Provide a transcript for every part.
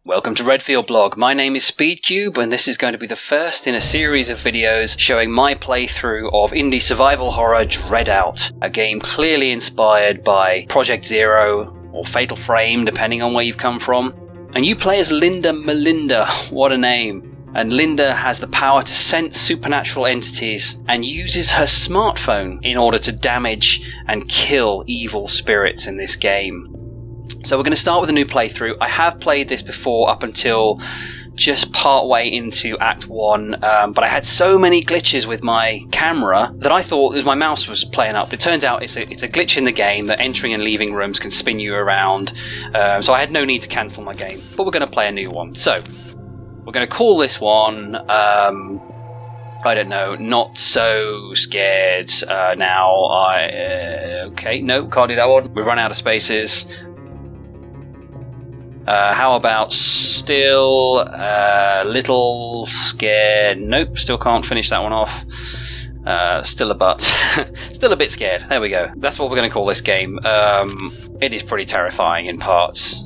Welcome to Redfield Blog. My name is Speedcube, and this is going to be the first in a series of videos showing my playthrough of indie survival horror DreadOut, a game clearly inspired by Project Zero or Fatal Frame, depending on where you've come from. And you play as Linda Melinda, what a name. And Linda has the power to sense supernatural entities and uses her smartphone in order to damage and kill evil spirits in this game. So we're going to start with a new playthrough. I have played this before up until just part way into Act 1, but I had so many glitches with my camera that I thought my mouse was playing up. It turns out it's a glitch in the game that entering and leaving rooms can spin you around, so I had no need to cancel my game, but we're going to play a new one. So we're going to call this one, I don't know, Not So Scared Now. Okay, no, can't do that one. We've run out of spaces. How about Still Little Scared? Nope, still can't finish that one off. Still a butt. Still a bit scared. There we go. That's what we're going to call this game. It is pretty terrifying in parts,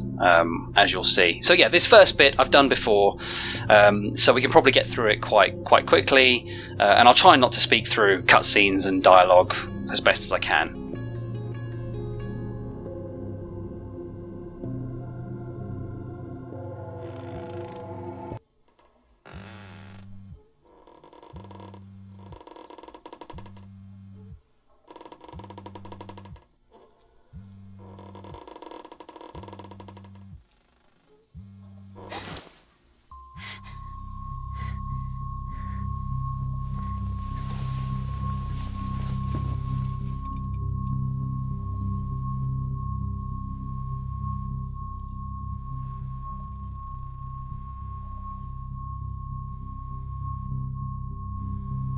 as you'll see. So yeah, this first bit I've done before, so we can probably get through it quite quickly, and I'll try not to speak through cutscenes and dialogue as best as I can.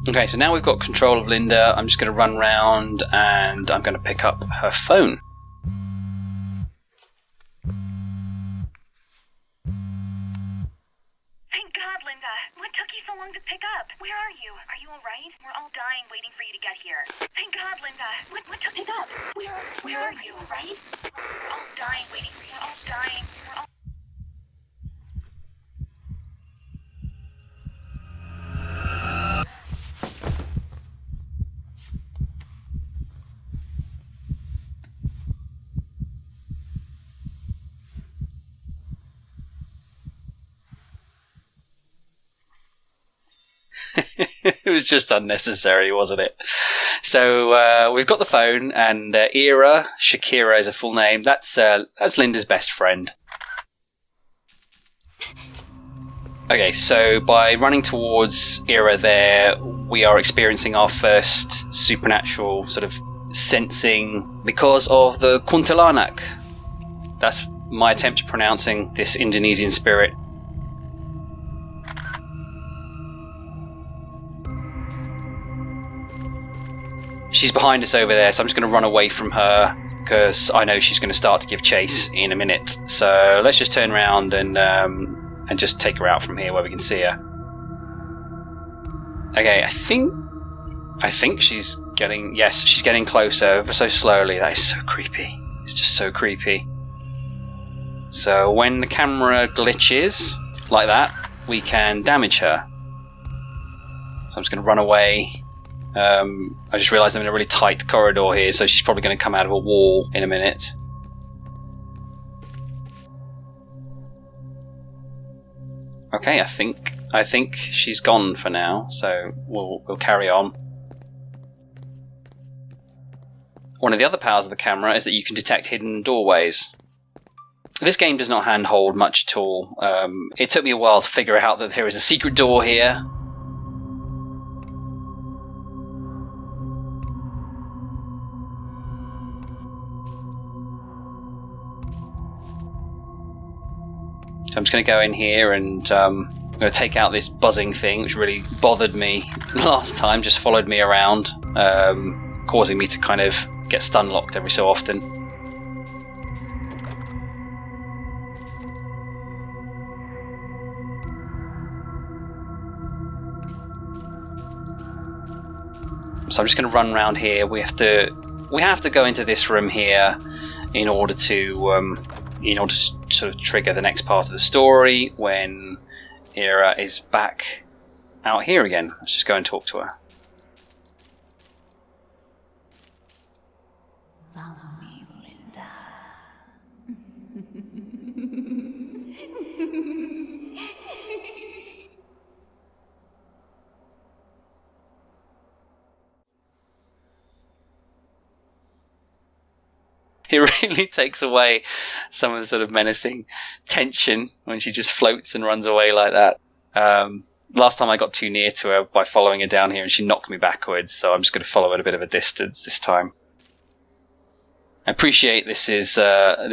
Okay, so now we've got control of Linda. I'm just going to run round and I'm going to pick up her phone. Thank God, Linda. What took you so long to pick up? Where are you? Are you alright? We're all dying waiting for you to get here. Thank God, Linda. What took you up? Where are you, alright? We're all dying waiting for you. We're all dying. We're all... It was just unnecessary, wasn't it? So we've got the phone, and Shakira is a full name. That's Linda's best friend. Okay, so by running towards Ira there, we are experiencing our first supernatural sort of sensing because of the Kuntilanuk. That's my attempt at pronouncing this Indonesian spirit. She's behind us over there, so I'm just going to run away from her because I know she's going to start to give chase in a minute. So let's just turn around and just take her out from here where we can see her. Okay, I think she's getting... Yes, she's getting closer ever so slowly. That is so creepy. It's just so creepy. So when the camera glitches like that, we can damage her. So I'm just going to run away. I just realised I'm in a really tight corridor here, so she's probably going to come out of a wall in a minute. Okay, I think she's gone for now, so we'll carry on. One of the other powers of the camera is that you can detect hidden doorways. This game does not handhold much at all. It took me a while to figure out that there is a secret door here. So I'm just going to go in here and I'm going to take out this buzzing thing, which really bothered me last time, just followed me around, causing me to kind of get stun locked every so often. So I'm just going to run around here. We have to go into this room here in order to in order to sort of trigger the next part of the story when Ira is back out here again. Let's just go and talk to her. Follow me, Linda. It really takes away some of the sort of menacing tension when she just floats and runs away like that. Last time I got too near to her by following her down here and she knocked me backwards, so I'm just going to follow at a bit of a distance this time. I appreciate this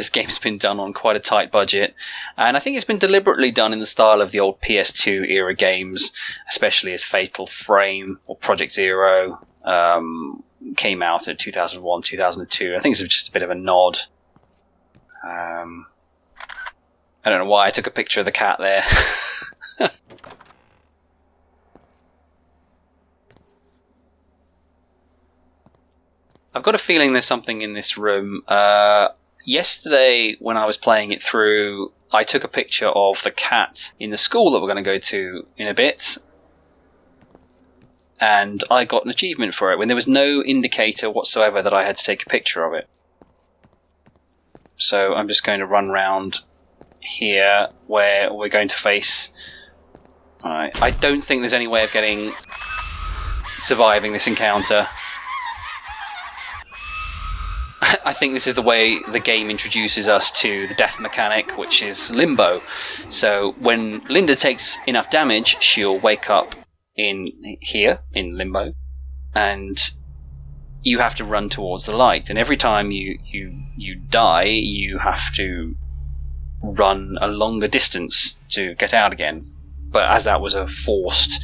game's been done on quite a tight budget, and I think it's been deliberately done in the style of the old PS2 era games, especially as Fatal Frame or Project Zero came out in 2001, 2002. I think it's just a bit of a nod. I don't know why I took a picture of the cat there. I've got a feeling there's something in this room. Yesterday, when I was playing it through, I took a picture of the cat in the school that we're going to go to in a bit, and I got an achievement for it when there was no indicator whatsoever that I had to take a picture of it. So I'm just going to run round here where we're going to face... Alright, I don't think there's any way of surviving this encounter. I think this is the way the game introduces us to the death mechanic, which is limbo. So when Linda takes enough damage, she'll wake up in limbo, and you have to run towards the light. And every time you die, you have to run a longer distance to get out again. But as that was a forced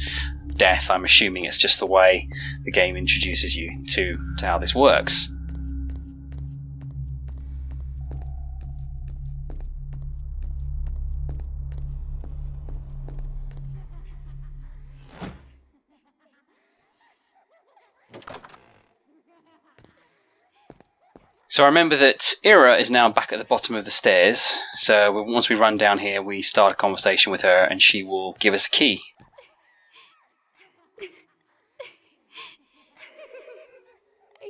death, I'm assuming it's just the way the game introduces you to how this works. So I remember that Ira is now back at the bottom of the stairs, so once we run down here we start a conversation with her and she will give us a key. I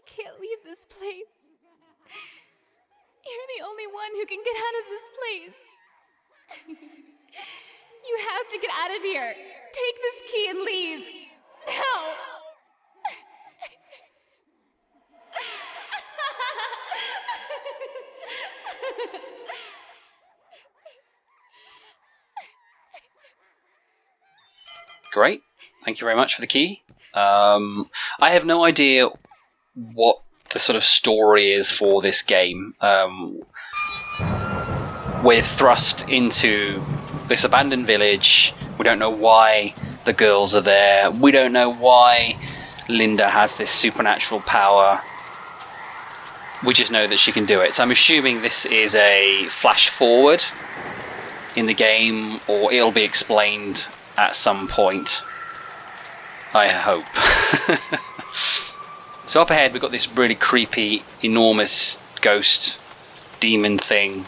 can't leave this place. You're the only one who can get out of this place. You have to get out of here. Take this key and leave. Now! Great, thank you very much for the key. I have no idea what the sort of story is for this game. We're thrust into this abandoned village. We don't know why the girls are there. We don't know why Linda has this supernatural power. We just know that she can do it. So I'm assuming this is a flash forward in the game, or it'll be explained at some point, I hope. So up ahead we've got this really creepy, enormous ghost demon thing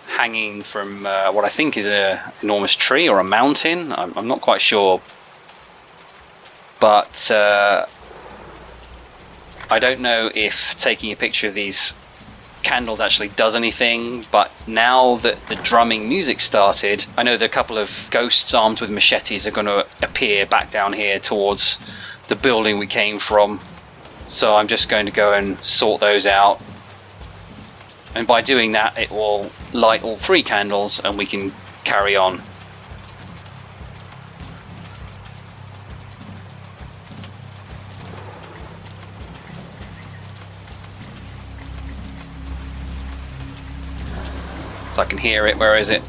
hanging from what I think is an enormous tree or a mountain. I'm not quite sure, but I don't know if taking a picture of these candles actually does anything, but now that the drumming music started, I know that a couple of ghosts armed with machetes are going to appear back down here towards the building we came from, so I'm just going to go and sort those out, and by doing that it will light all 3 candles and we can carry on. So I can hear it. Where is it?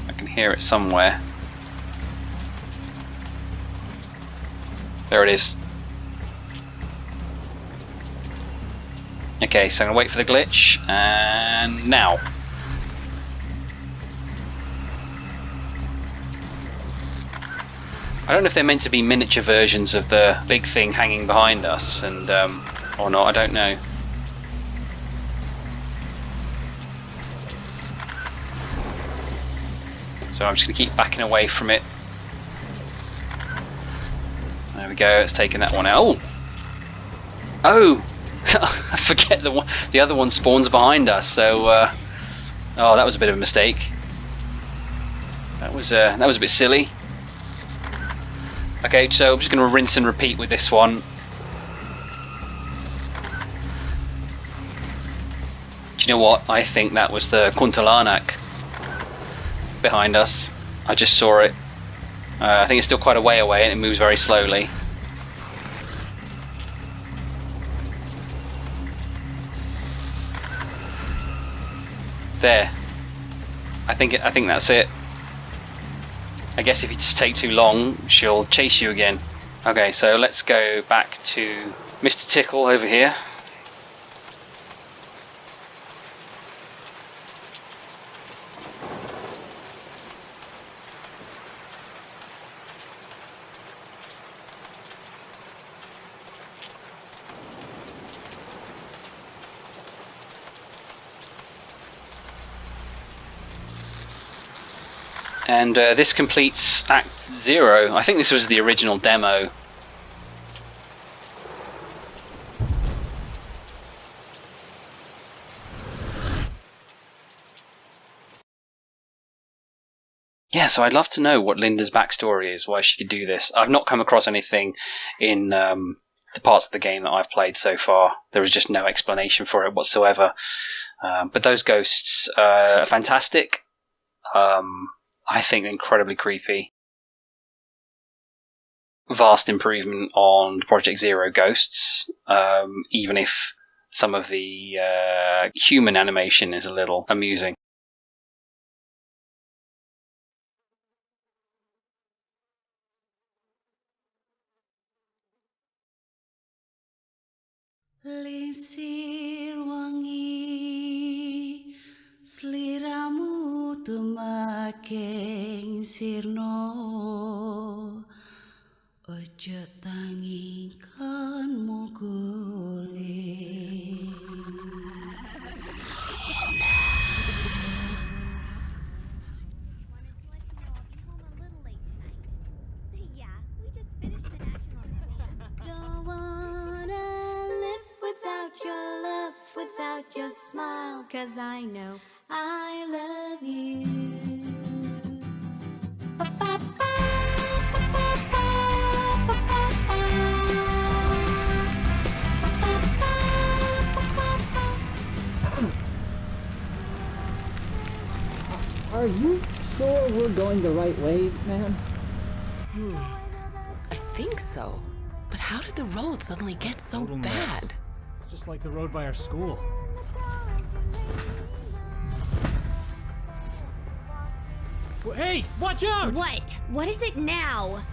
I can hear it somewhere. There it is. Okay, so I'm going to wait for the glitch, and now. I don't know if they're meant to be miniature versions of the big thing hanging behind us, and or not, I don't know. So I'm just going to keep backing away from it. There we go, it's taking that one out. Oh! Oh! I forget the other one spawns behind us, so... oh, that was a bit of a mistake. That was a bit silly. Okay, so I'm just going to rinse and repeat with this one. Do you know what? I think that was the Kuntilanuk behind us. I just saw it. I think it's still quite a way away and it moves very slowly. There. I think that's it. I guess if you just take too long, she'll chase you again. Okay, so let's go back to Mr. Tickle over here. And this completes Act 0. I think this was the original demo. Yeah, so I'd love to know what Linda's backstory is, why she could do this. I've not come across anything in the parts of the game that I've played so far. There is just no explanation for it whatsoever. But those ghosts are fantastic. I think incredibly creepy. Vast improvement on Project Zero ghosts, even if some of the human animation is a little amusing. Lisir wangi sliramu tumaking sirno ojo tangi kon muguling. Don't wanna live without your love, without your smile, 'cause I know I love you. Are you sure we're going the right way, man? I think so. But how did the road suddenly get so Total mess. bad? It's just like the road by our school. Well, hey, watch out! What? What is it now?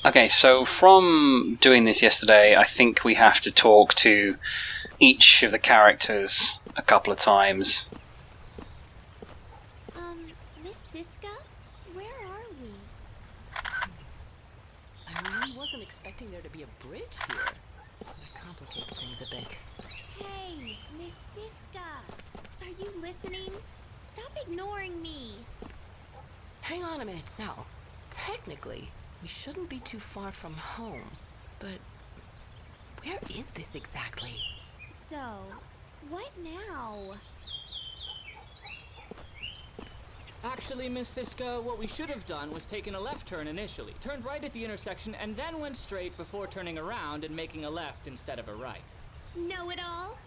Okay, so from doing this yesterday, I think we have to talk to each of the characters a couple of times. Miss Siska? Where are we? I really wasn't expecting there to be a bridge here. That complicates things a bit. Hey, Miss Siska! Are you listening? Stop ignoring me! Hang on a minute, Sal. Technically, we shouldn't be too far from home. But where is this exactly? So, what now? Actually, Miss Siska, what we should have done was taken a left turn initially, turned right at the intersection, and then went straight before turning around and making a left instead of a right. Know-it-all?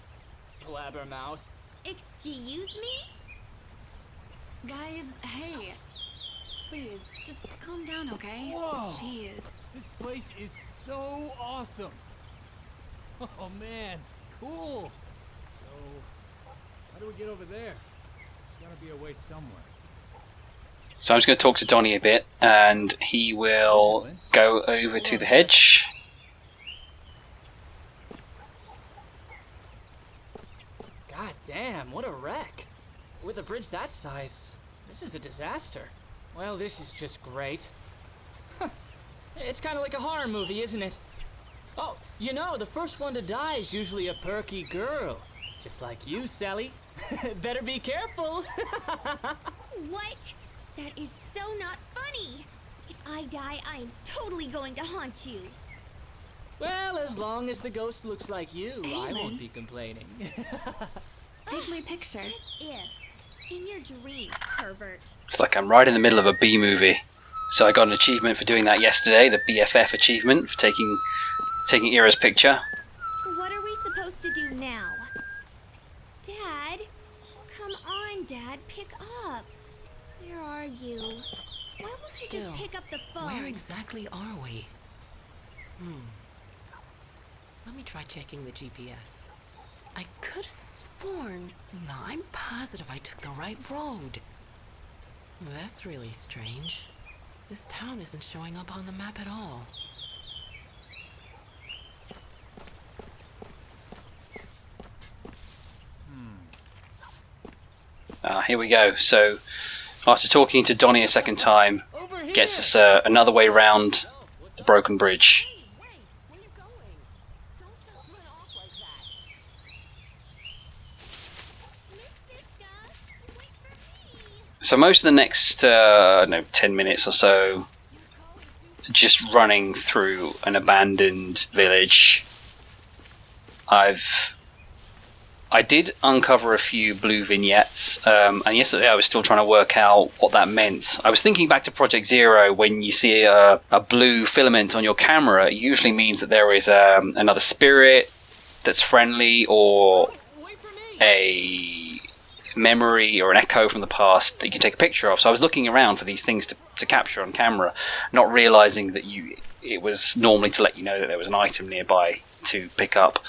Blabbermouth. Excuse me? Guys, hey. Please, just calm down, okay? Whoa. Jeez. This place is so awesome. Oh man, cool. So, how do we get over there? There's gotta be a way somewhere. So I'm just going to talk to Donnie a bit, and he will go over to the hedge. God damn, what a wreck. With a bridge that size, this is a disaster. Well, this is just great. Huh. It's kind of like a horror movie, isn't it? Oh, you know, the first one to die is usually a perky girl. Just like you, Sally. Better be careful. What? That is so not funny. If I die, I am totally going to haunt you. Well, as long as the ghost looks like you, I Amen. won't be complaining. Take my picture. As if. In your dreams, pervert. It's like I'm right in the middle of a B movie. So I got an achievement for doing that yesterday, the BFF achievement for taking Ira's picture. What are we supposed to do now? Dad? Come on, Dad, pick up. Where are you? Why won't you just pick up the phone? Where exactly are we? Let me try checking the GPS. I could have sworn... No, I'm positive I took the right road. That's really strange. This town isn't showing up on the map at all. Here we go. So after talking to Donnie a second time, gets us another way round the broken bridge. Wait, where are you going? Don't just run off like that. Miss Siska, wait for me. So most of the next 10 minutes or so, just running through an abandoned village. I did uncover a few blue vignettes, and yesterday I was still trying to work out what that meant. I was thinking back to Project Zero. When you see a blue filament on your camera, it usually means that there is another spirit that's friendly, or a memory or an echo from the past that you can take a picture of. So I was looking around for these things to capture on camera, not realizing that it was normally to let you know that there was an item nearby to pick up.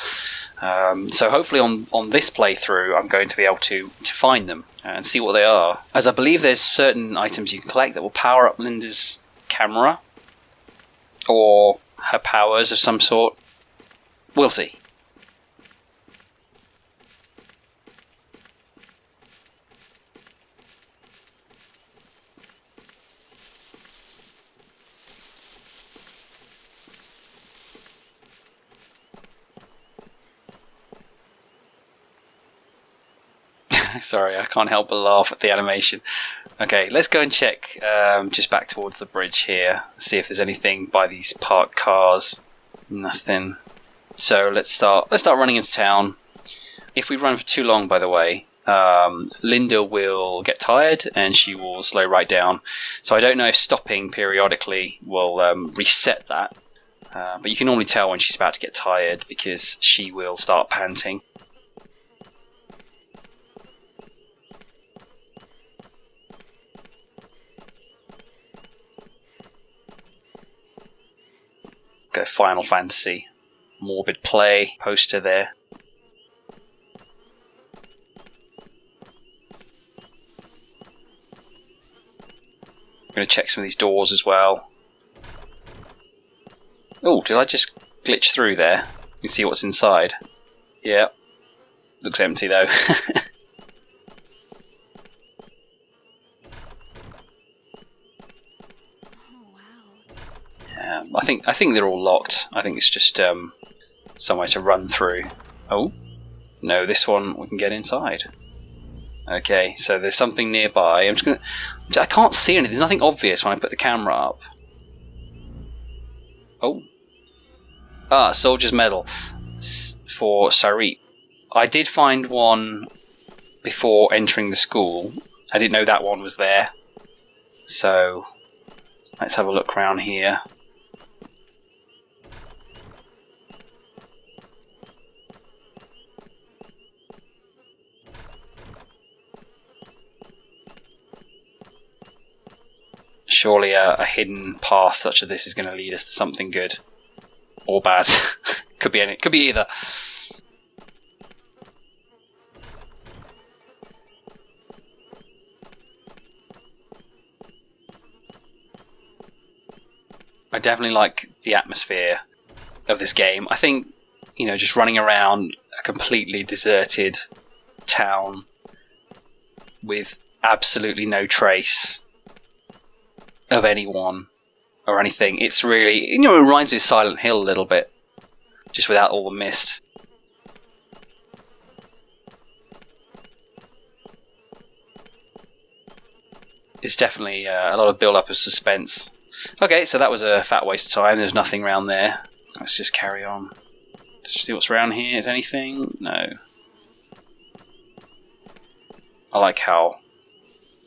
So hopefully on this playthrough I'm going to be able to find them and see what they are, as I believe there's certain items you can collect that will power up Linda's camera or her powers of some sort. We'll see. Sorry, I can't help but laugh at the animation. Okay, let's go and check just back towards the bridge here, see if there's anything by these parked cars. Nothing. So let's start running into town. If we run for too long, by the way, Linda will get tired and she will slow right down. So I don't know if stopping periodically will reset that. But you can normally tell when she's about to get tired because she will start panting. Go Final Fantasy, Morbid Play poster there. I'm going to check some of these doors as well. Oh, did I just glitch through there? You can see what's inside. Yeah, looks empty though. I think they're all locked. I think it's just somewhere to run through. Oh, no, this one we can get inside. Okay, so there's something nearby. I can't see anything. There's nothing obvious when I put the camera up. Oh. Soldier's Medal for Sarit. I did find one before entering the school. I didn't know that one was there. So let's have a look around here. Surely a hidden path such as this is going to lead us to something good or bad. Could be either. I definitely like the atmosphere of this game. I think, you know, just running around a completely deserted town with absolutely no trace of anyone or anything. It's really, you know, it reminds me of Silent Hill a little bit, just without all the mist. It's definitely a lot of build-up of suspense. Okay, so that was a fat waste of time. There's nothing around there. Let's just carry on. Just see what's around here. Is anything? No. I like how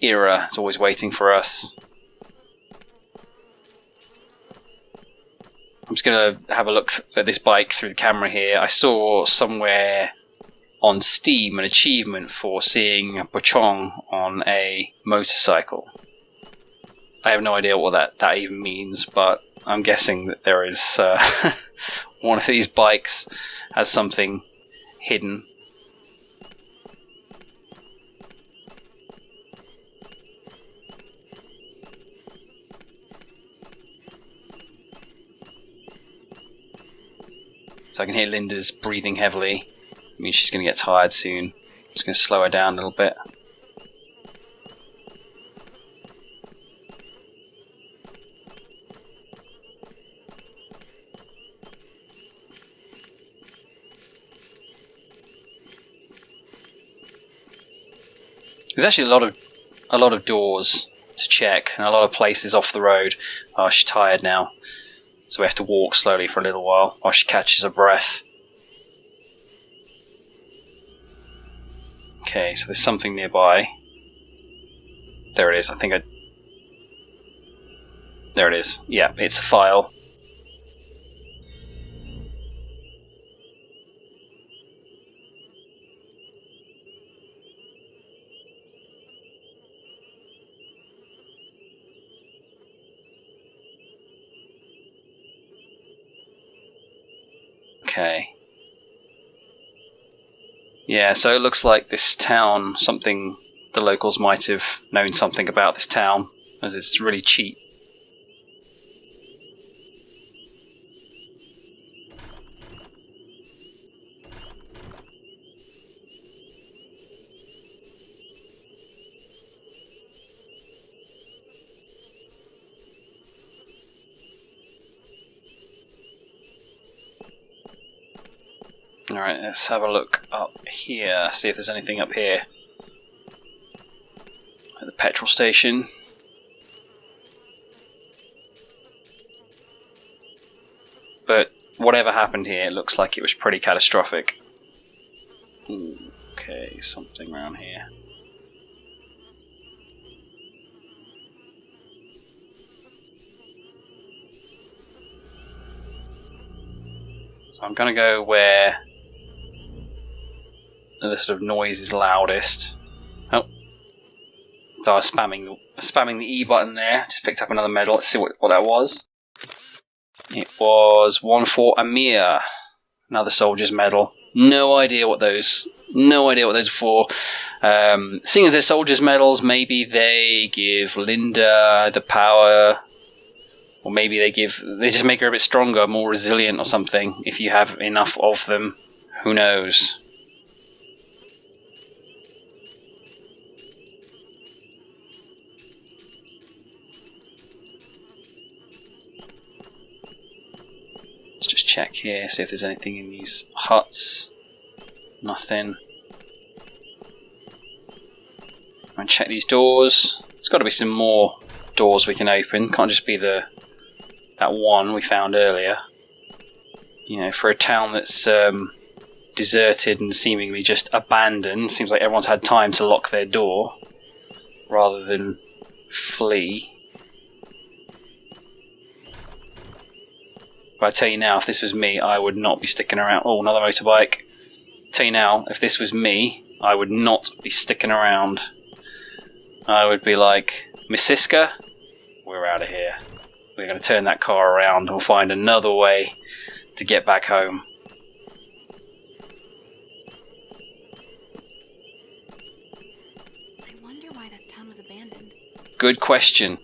Era is always waiting for us. I'm just going to have a look at this bike through the camera here. I saw somewhere on Steam an achievement for seeing a Pochong on a motorcycle. I have no idea what that even means, but I'm guessing that there is one of these bikes has something hidden. So I can hear Linda's breathing heavily. I mean, she's going to get tired soon. Just going to slow her down a little bit. There's actually a lot of doors to check and a lot of places off the road. Oh, she's tired now, so we have to walk slowly for a little while she catches her breath. Okay, so there's something nearby. There it is. There it is. Yeah, it's a file. Okay. Yeah, so it looks like this town, the locals might have known something about this town, as it's really cheap. Alright, let's have a look up here, see if there's anything up here. At the petrol station. But whatever happened here, it looks like it was pretty catastrophic. Ooh, okay, something around here. So I'm gonna go where the sort of noise is loudest. Oh, so I was spamming the E button there. Just picked up another medal. Let's see what that was. It was one for Amir, another soldier's medal. No idea what those are for. Seeing as they're soldiers' medals, maybe they give Linda the power, or maybe they just make her a bit stronger, more resilient, or something. If you have enough of them, who knows? Let's just check here, see if there's anything in these huts. Nothing. And check these doors. There's got to be some more doors we can open. Can't just be that one we found earlier. You know, for a town that's deserted and seemingly just abandoned, seems like everyone's had time to lock their door rather than flee. But I tell you now, if this was me, I would not be sticking around. Oh, another motorbike. Tell you now, if this was me, I would not be sticking around. I would be like, Miss Siska, we're out of here. We're going to turn that car around and we'll find another way to get back home. I wonder why this town was abandoned. Good question.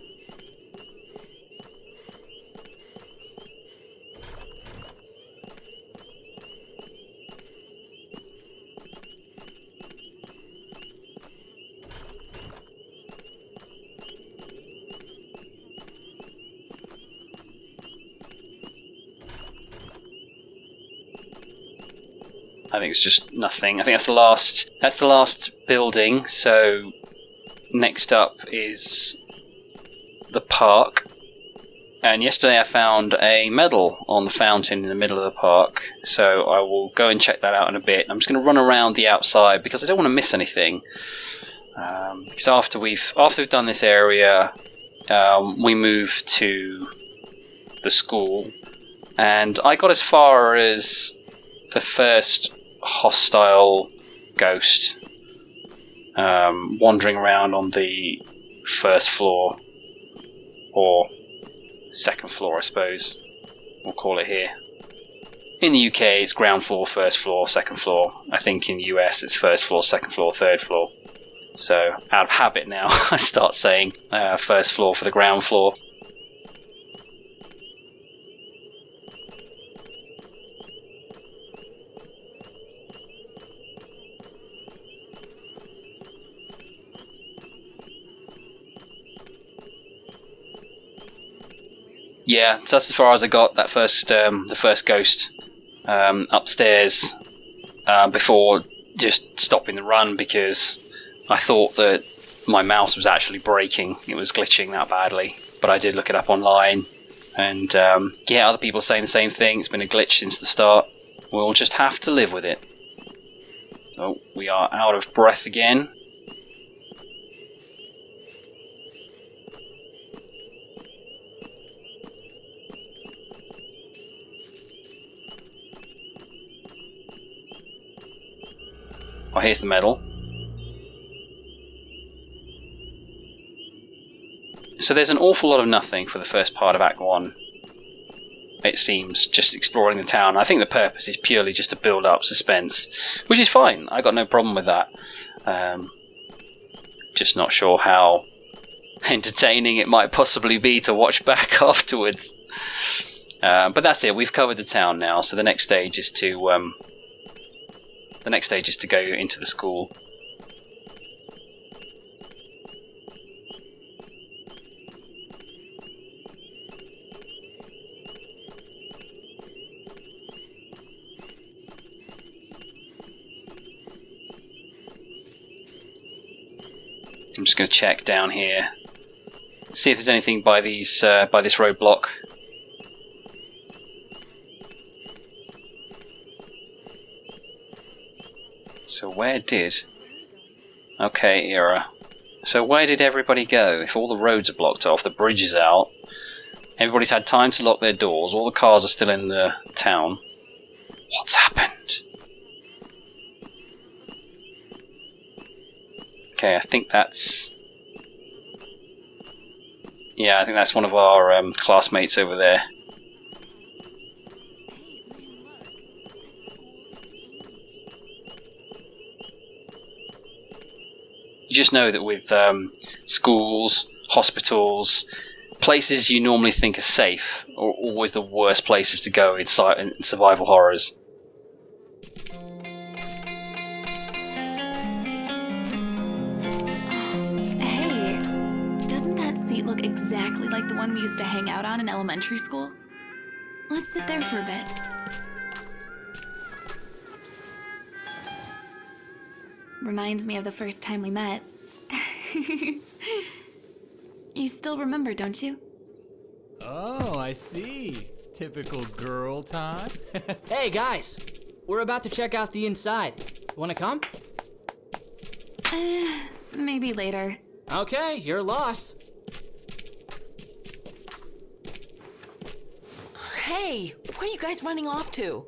I think it's just nothing. I think that's the last building, so next up is the park. And yesterday I found a medal on the fountain in the middle of the park, so I will go and check that out in a bit. I'm just going to run around the outside because I don't want to miss anything. Because after we've done this area, we move to the school, and I got as far as the first hostile ghost wandering around on the first floor, or second floor, I suppose we'll call it here. In the UK it's ground floor, first floor, second floor. I think in the US it's first floor, second floor, third floor. So out of habit now I start saying first floor for the ground floor. Yeah, so that's as far as I got. That first, the first ghost upstairs, before just stopping the run because I thought that my mouse was actually breaking. It was glitching that badly. But I did look it up online, and yeah, other people are saying the same thing. It's been a glitch since the start. We'll just have to live with it. Oh, we are out of breath again. Oh, here's the medal. So there's an awful lot of nothing for the first part of Act 1. It seems, just exploring the town. I think the purpose is purely just to build up suspense, which is fine. I got no problem with that. Just not sure how entertaining it might possibly be to watch back afterwards. But that's it. We've covered the town now. So the next stage is to go into the school. I'm just going to check down here, see if there's anything by these by this roadblock. So where did... Okay, Era. So where did everybody go? If all the roads are blocked off, the bridge is out, everybody's had time to lock their doors, all the cars are still in the town. What's happened? Okay, I think that's... Yeah, I think that's one of our classmates over there. You just know that with schools, hospitals, places you normally think are safe are always the worst places to go in survival horrors. Hey, doesn't that seat look exactly like the one we used to hang out on in elementary school? Let's sit there for a bit. Reminds me of the first time we met. You still remember, don't you? Oh, I see. Typical girl time. Hey guys, we're about to check out the inside. Wanna come? Maybe later. Okay, you're lost. Hey, where are you guys running off to?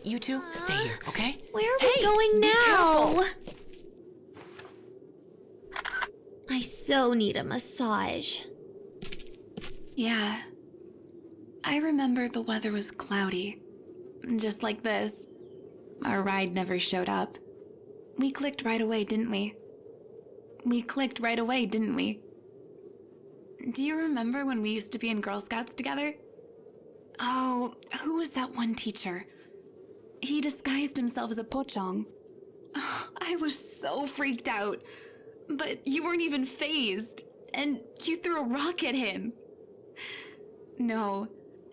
You two, stay here, okay? Where are we going now? Careful. I so need a massage. Yeah. I remember the weather was cloudy. Just like this. Our ride never showed up. We clicked right away, didn't we? Do you remember when we used to be in Girl Scouts together? Oh, who was that one teacher? He disguised himself as a pocong. Oh, I was so freaked out. But you weren't even fazed. And you threw a rock at him. No,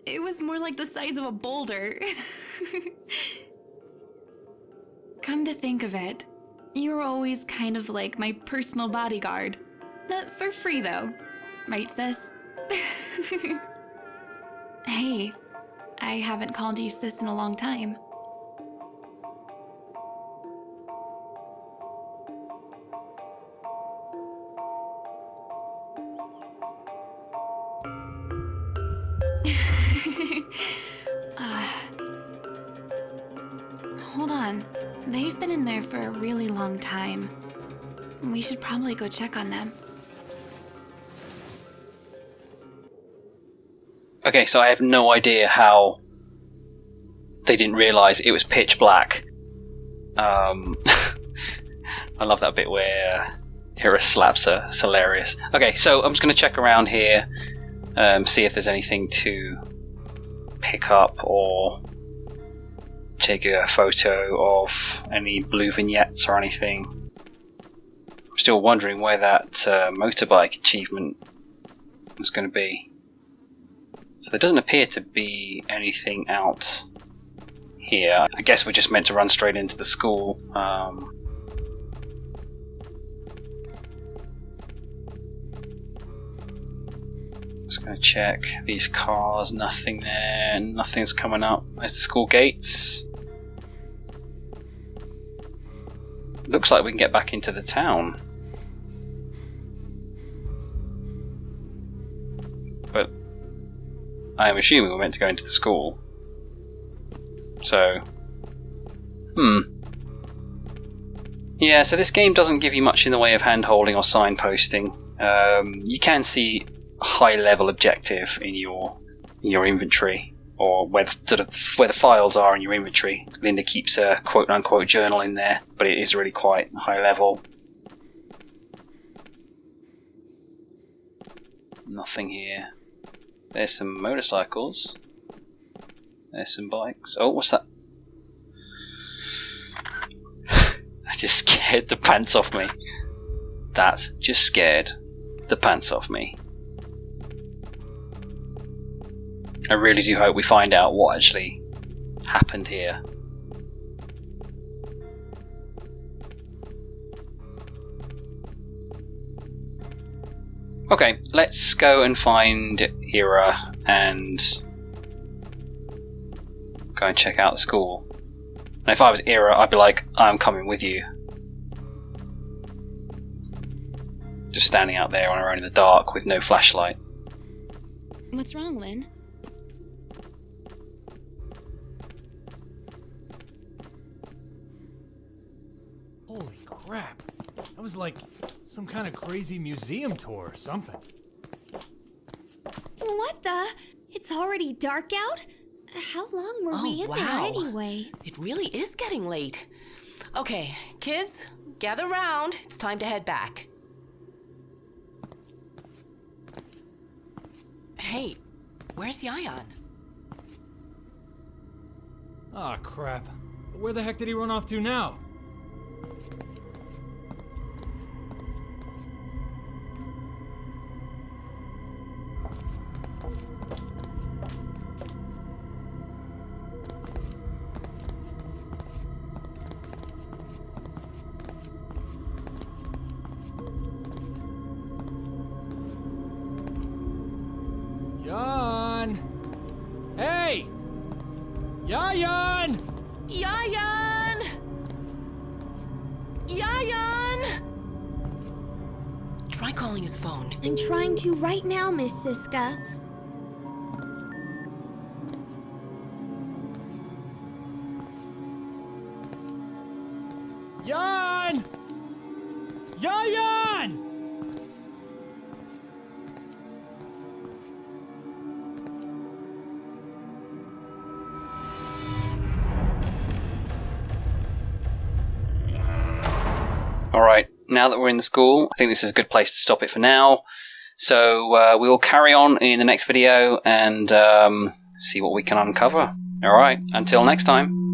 it was more like the size of a boulder. come to think of it, you're always kind of like my personal bodyguard. For free, though. Right, sis? Hey, I haven't called you sis in a long time. Hold on. They've been in there for a really long time. We should probably go check on them. Okay, so I have no idea how they didn't realise it was pitch black. I love that bit where Hira slaps her. It's hilarious. Okay, so I'm just going to check around here, see if there's anything to pick up or take a photo of any blue vignettes or anything. I'm still wondering where that motorbike achievement was going to be. So there doesn't appear to be anything out here. I guess we're just meant to run straight into the school. Just going to check these cars. Nothing there. Nothing's coming up. There's the school gates. Looks like we can get back into the town. But I am assuming we're meant to go into the school. So, yeah, so this game doesn't give you much in the way of hand-holding or signposting. You can see high-level objective in your inventory, or where the files are in your inventory. Linda keeps a quote-unquote journal in there, but it is really quite high-level. Nothing here. There's some motorcycles. There's some bikes. Oh, what's that? That just scared the pants off me. That just scared the pants off me. I really do hope we find out what actually happened here. Okay, let's go and find Hira and go and check out the school. And if I was Hira, I'd be like, I'm coming with you. Just standing out there on her own in the dark with no flashlight. What's wrong, Lynn? Holy crap. That was like some kind of crazy museum tour or something. What the? It's already dark out? How long were we in there anyway? It really is getting late. Okay, kids, gather round. It's time to head back. Hey, where's Yayan? Aw, crap. Where the heck did he run off to now? Yayan! Hey! Yayan! Yayan! Yayan! Try calling his phone. I'm trying to right now, Miss Siska. Yayan! Yayan! Alright, now that we're in the school, I think this is a good place to stop it for now. So we will carry on in the next video and see what we can uncover. Alright, until next time.